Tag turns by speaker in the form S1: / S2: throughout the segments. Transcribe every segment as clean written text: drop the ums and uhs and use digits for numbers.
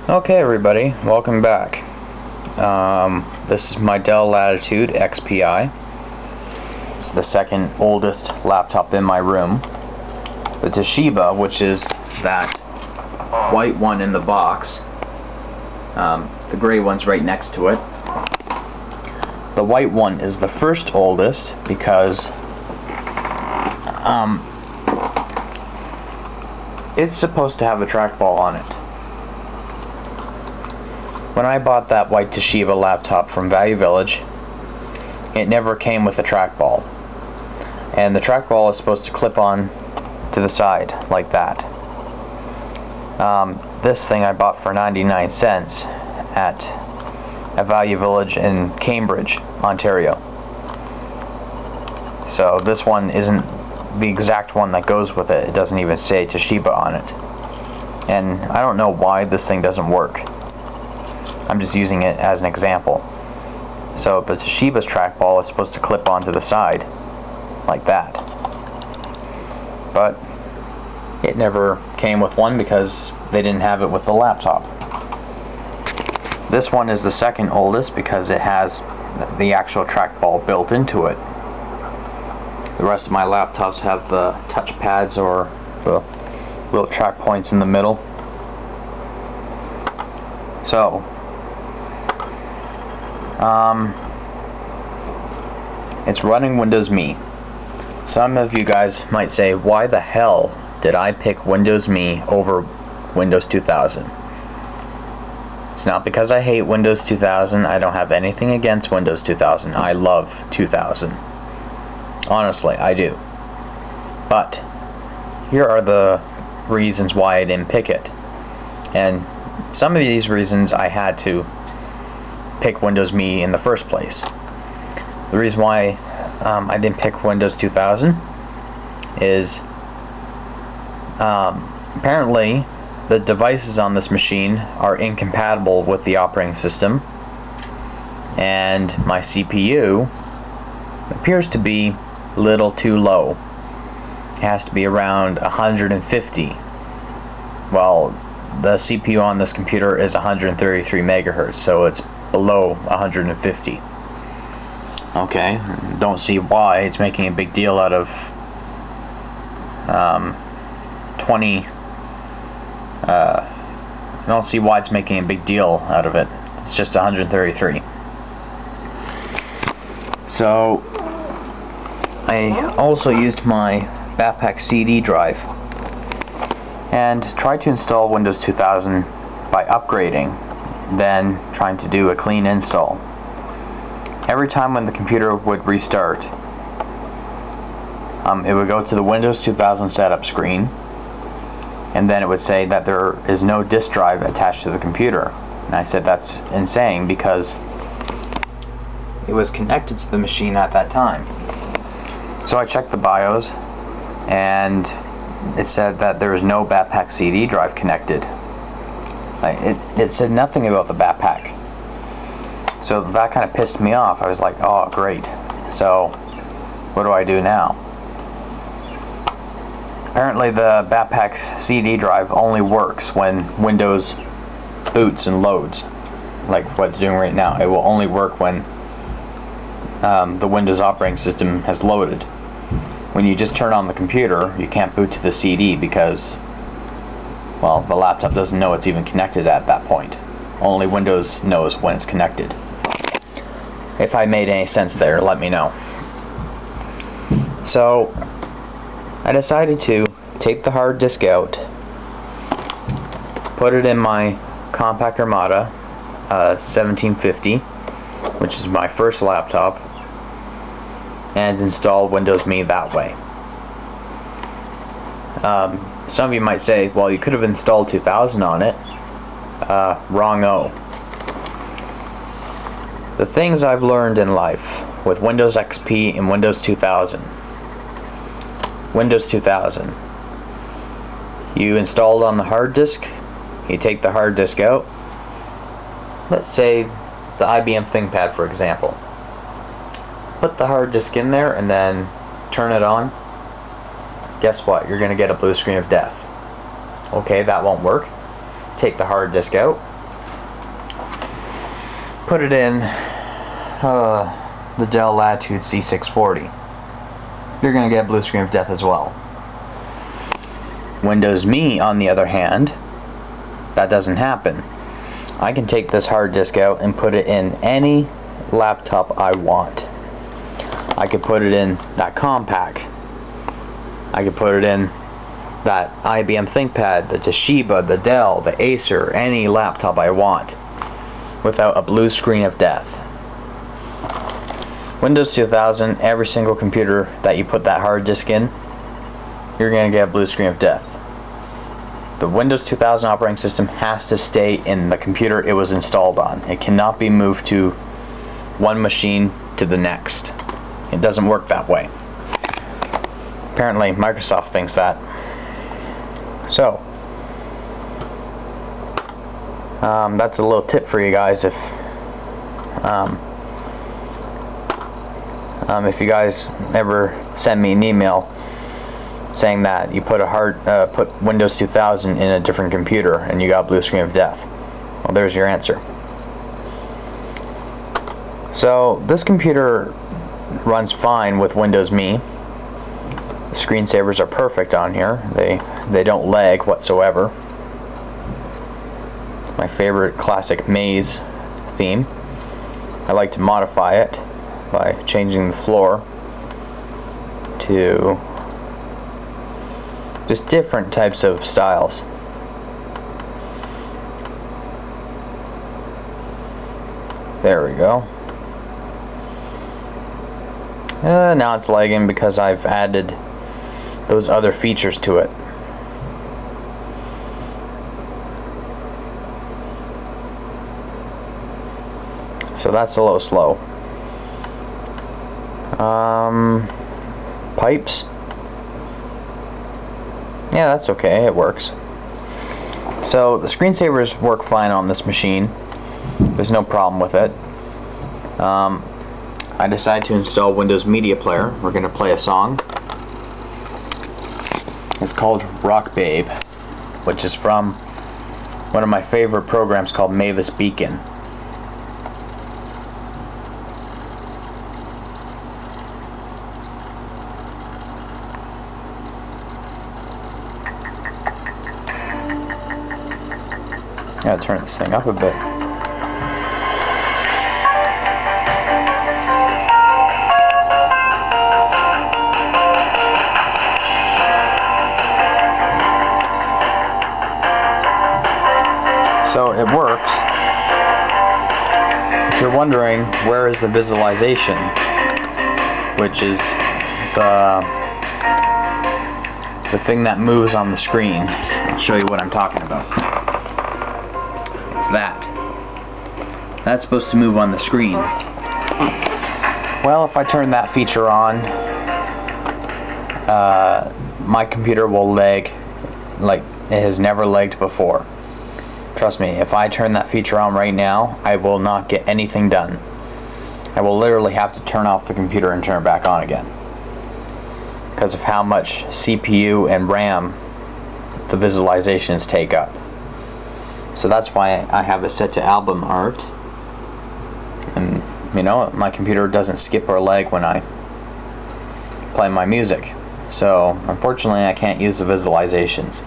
S1: Okay everybody, welcome back. This is my Dell Latitude XPi. It's the second oldest laptop in my room. The Toshiba, which is that white one in the box, the gray one's right next to it. The white one is the first oldest because it's supposed to have a trackball on it. When I bought that white Toshiba laptop from Value Village, it never came with a trackball. And the trackball is supposed to clip on to the side, like that. This thing I bought for 99 cents at a Value Village in Cambridge, Ontario. So this one isn't the exact one that goes with it. It doesn't even say Toshiba on it. And I don't know why this thing doesn't work. I'm just using it as an example. So the Toshiba's trackball is supposed to clip onto the side like that, but it never came with one because they didn't have it with the laptop. This one is the second oldest because it has the actual trackball built into it. The rest of my laptops have the touch pads or the little track points in the middle. So it's running Windows Me. Some of you guys might say, why the hell did I pick Windows Me over Windows 2000? It's not because I hate Windows 2000. I don't have anything against Windows 2000. I love 2000. Honestly, I do. But here are the reasons why I didn't pick it. And some of these reasons I had to pick Windows Me in the first place. The reason why I didn't pick Windows 2000 is apparently the devices on this machine are incompatible with the operating system, and my CPU appears to be a little too low. It has to be around 150. Well, the CPU on this computer is 133 megahertz, so it's below 150. Okay, don't see why it's making a big deal out of 20. I don't see why it's making a big deal out of it. It's just 133. So I also used my backpack CD drive and tried to install Windows 2000 by upgrading, then trying to do a clean install. Every time when the computer would restart, it would go to the Windows 2000 setup screen, and then it would say that there is no disk drive attached to the computer. And I said that's insane because it was connected to the machine at that time. So I checked the BIOS, and it said that there was no backpack CD drive connected. It said nothing about the backpack. So that kind of pissed me off. I was like, oh great, so what do I do now? Apparently the backpack CD drive only works when Windows boots and loads, like what it's doing right now. It will only work when the Windows operating system has loaded. When you just turn on the computer, you can't boot to the CD because, well, the laptop doesn't know it's even connected at that point. Only Windows knows when it's connected. If I made any sense there, let me know. So I decided to take the hard disk out, put it in my Compact Armada 1750, which is my first laptop, and install Windows Me that way. Some of you might say, well, you could have installed 2000 on it. Wrong-o. The things I've learned in life with Windows XP and Windows 2000. Windows 2000. You install it on the hard disk, you take the hard disk out. Let's say the IBM ThinkPad, for example. Put the hard disk in there and then turn it on. Guess what? You're going to get a blue screen of death. Okay, that won't work. Take the hard disk out, put it in the Dell Latitude C640, you're going to get a blue screen of death as well. Windows Me, on the other hand, that doesn't happen. I can take this hard disk out and put it in any laptop I want. I could put it in that Compaq. I could put it in that IBM ThinkPad, the Toshiba, the Dell, the Acer, any laptop I want without a blue screen of death. Windows 2000, every single computer that you put that hard disk in, you're going to get a blue screen of death. The Windows 2000 operating system has to stay in the computer it was installed on. It cannot be moved to one machine to the next. It doesn't work that way. Apparently Microsoft thinks that. So that's a little tip for you guys. If you guys ever send me an email saying that you put put Windows 2000 in a different computer and you got blue screen of death, well, there's your answer. So this computer runs fine with Windows Me. The screensavers are perfect on here. They don't lag whatsoever. My favorite classic maze theme. I like to modify it by changing the floor to just different types of styles. There we go. Now it's lagging because I've added those other features to it. So that's a little slow. Pipes. Yeah, that's okay, it works. So the screensavers work fine on this machine. There's no problem with it. I decided to install Windows Media Player. We're going to play a song. It's called Rock Babe, which is from one of my favorite programs called Mavis Beacon. Gotta turn this thing up a bit. So it works. If you're wondering where is the visualization, which is the thing that moves on the screen, I'll show you what I'm talking about. It's that's supposed to move on the screen. Well, if I turn that feature on, my computer will lag like it has never lagged before. Trust me, if I turn that feature on right now, I will not get anything done. I will literally have to turn off the computer and turn it back on again because of how much CPU and RAM the visualizations take up. So that's why I have it set to album art, and you know, my computer doesn't skip or lag when I play my music. So unfortunately I can't use the visualizations,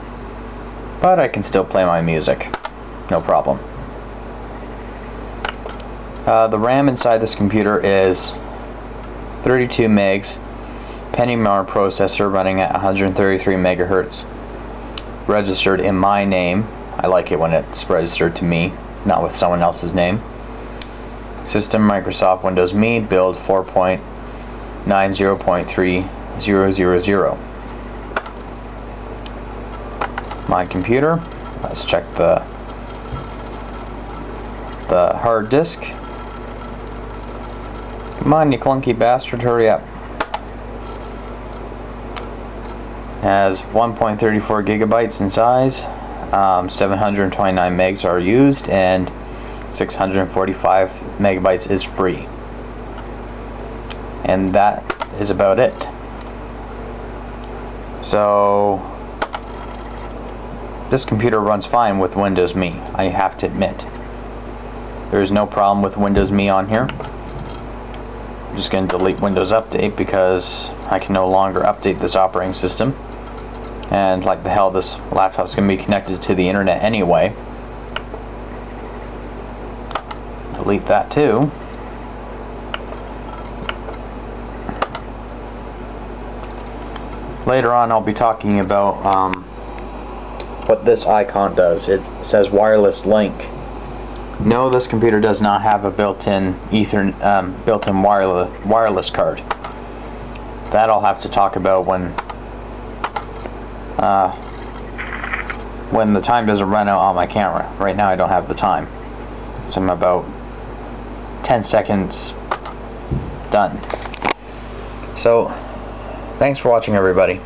S1: but I can still play my music, no problem. The RAM inside this computer is 32 megs, Pentium processor running at 133 megahertz, registered in my name. I like it when it's registered to me, not with someone else's name. System Microsoft Windows Me, build 4.90.3000. My computer. Let's check the hard disk. Come on, you clunky bastard, hurry up. Has 1.34 gigabytes in size. 729 megs are used, and 645 megabytes is free. And that is about it. So this computer runs fine with Windows Me, I have to admit. There's no problem with Windows Me on here. I'm just going to delete Windows Update because I can no longer update this operating system. And like the hell, this laptop's going to be connected to the internet anyway. Delete that too. Later on I'll be talking about what this icon does. It says wireless link. No, this computer does not have a built-in built-in wireless card. That I'll have to talk about when the time doesn't run out on my camera. Right now I don't have the time. So I'm about 10 seconds done. So thanks for watching, everybody.